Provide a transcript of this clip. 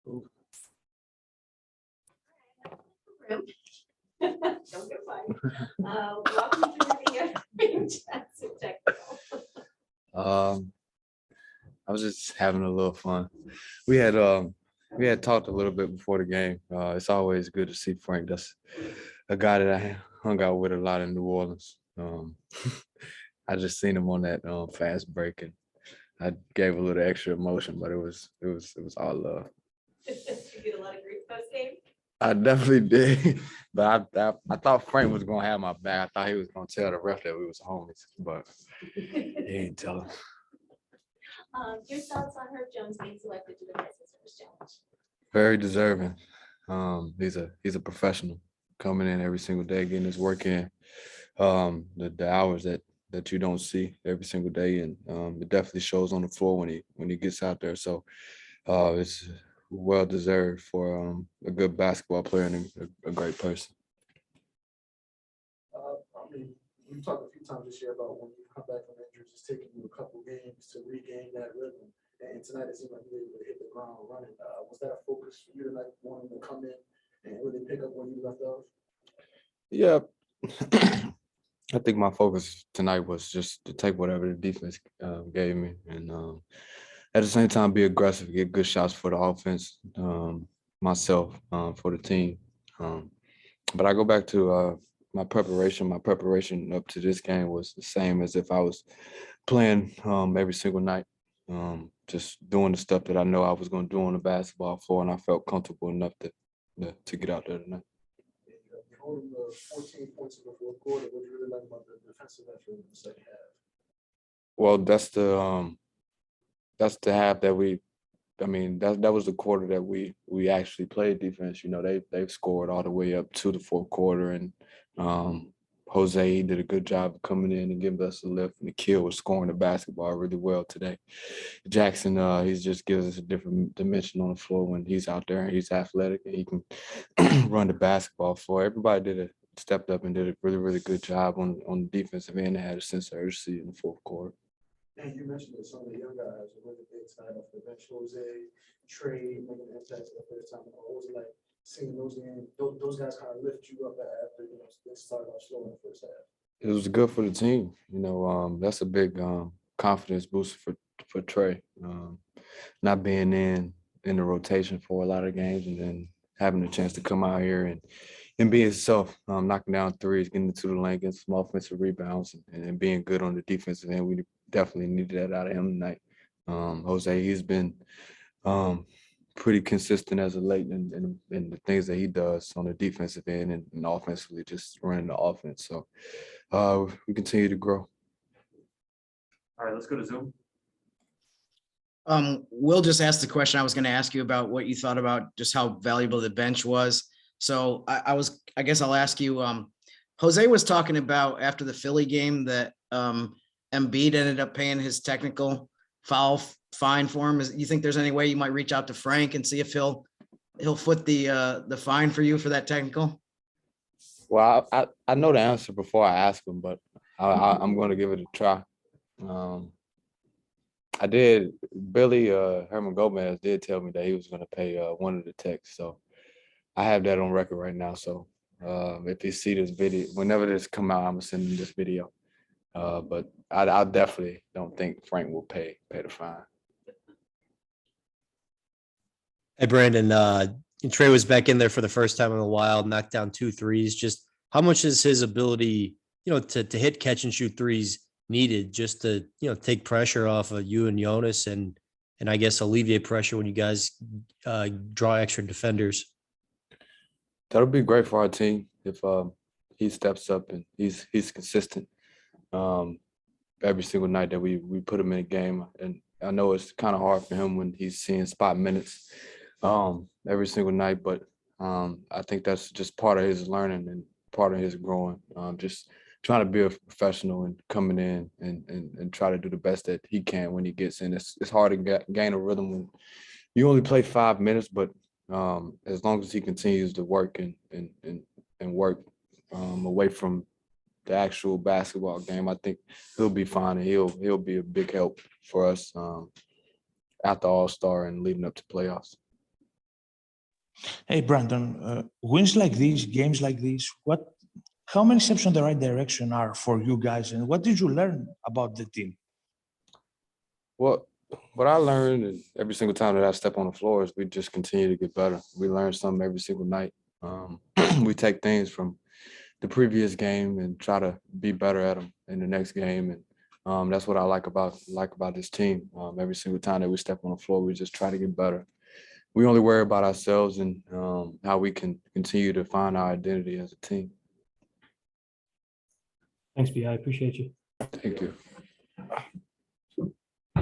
Ooh. Room. Don't get fired. Welcome to the Jackson Technical. I was just having a little fun. We had talked a little bit before the game. It's always good to see Frank. That's a guy that I hung out with a lot in New Orleans. I just seen him on that fast break, and I gave a little extra emotion, but it was all love. You get a lot of grief post game. I definitely did, but I thought Frank was gonna have my back. I thought he was gonna tell the ref that we was homies, but he didn't tell him. Your thoughts on Herb Jones being selected to the Pistons First Challenge? Very deserving. He's a professional, coming in every single day, getting his work in. The hours that you don't see every single day, and it definitely shows on the floor when he gets out there. So it's well deserved for a good basketball player and a great person. We talked a few times this year about when you come back from injuries, it's taking you a couple games to regain that rhythm. And tonight it seemed like you were able to hit the ground running. Was that a focus for you tonight, wanting to come in and really pick up when you left off? Yeah, I think my focus tonight was just to take whatever the defense gave me, and at the same time be aggressive, get good shots for the offense, myself, for the team. But I go back to my preparation. My preparation up to this game was the same as if I was playing every single night. Just doing the stuff that I know I was going to do on the basketball floor, and I felt comfortable enough to get out there tonight. You holding the 14 points in the fourth quarter. What do you really like about the defensive effort in the second half? Well, that's the half that that was the quarter that we actually played defense. You know, they've scored all the way up to the fourth quarter, and Jose did a good job of coming in and giving us a lift, and the kid was scoring the basketball really well today. Jackson, he just gives us a different dimension on the floor when he's out there, and he's athletic and he can run the basketball floor. Everybody stepped up and did a really, really good job on the defensive end. They had a sense of urgency in the fourth quarter. And you mentioned that some of the young guys were really big tonight off the bench. Jose, Trey, making an impact for the first time. What was it like seeing those guys kind of lift you up after they started off slow in the first half? It was good for the team. You know, that's a big confidence boost for Trey. Not being in the rotation for a lot of games, and then having a chance to come out here and be himself, knocking down threes, getting into the lane, getting some offensive rebounds, and being good on the defensive end. We definitely needed that out of him tonight. Jose, he's been pretty consistent as of late in the things that he does on the defensive end and offensively, just running the offense. So we continue to grow. All right, let's go to Zoom. Will just asked the question I was going to ask you about what you thought about just how valuable the bench was. So I guess I'll ask you, Jose was talking about after the Philly game that Embiid ended up paying his technical foul fine for him. You think there's any way you might reach out to Frank and see if he'll foot the fine for you for that technical? Well, I know the answer before I ask him, but I'm going to give it a try. I did. Billy Herman Gomez did tell me that he was going to pay one of the techs, so I have that on record right now. So if you see this video, whenever this come out, I'm gonna send him this video. But I definitely don't think Frank will pay the fine. Hey, Brandon, Trey was back in there for the first time in a while, knocked down 2 threes. Just how much is his ability, to hit, catch, and shoot threes needed just to, take pressure off of you and Jonas and I guess alleviate pressure when you guys draw extra defenders? That'll be great for our team if he steps up and he's consistent every single night that we put him in a game. And I know it's kind of hard for him when he's seeing spot minutes every single night, but I think that's just part of his learning and part of his growing. Just trying to be a professional and coming in and try to do the best that he can when he gets in. It's hard to gain a rhythm when you only play 5 minutes, but as long as he continues to work and work away from the actual basketball game, I think he'll be fine, and he'll be a big help for us after All-Star and leading up to playoffs. Hey, Brandon, wins like these, games like these, how many steps in the right direction are for you guys, and what did you learn about the team? What I learned is every single time that I step on the floor is we just continue to get better. We learn something every single night. We take things from the previous game and try to be better at them in the next game. And that's what I like about this team. Every single time that we step on the floor, we just try to get better. We only worry about ourselves and how we can continue to find our identity as a team. Thanks, B. I appreciate you. Thank you.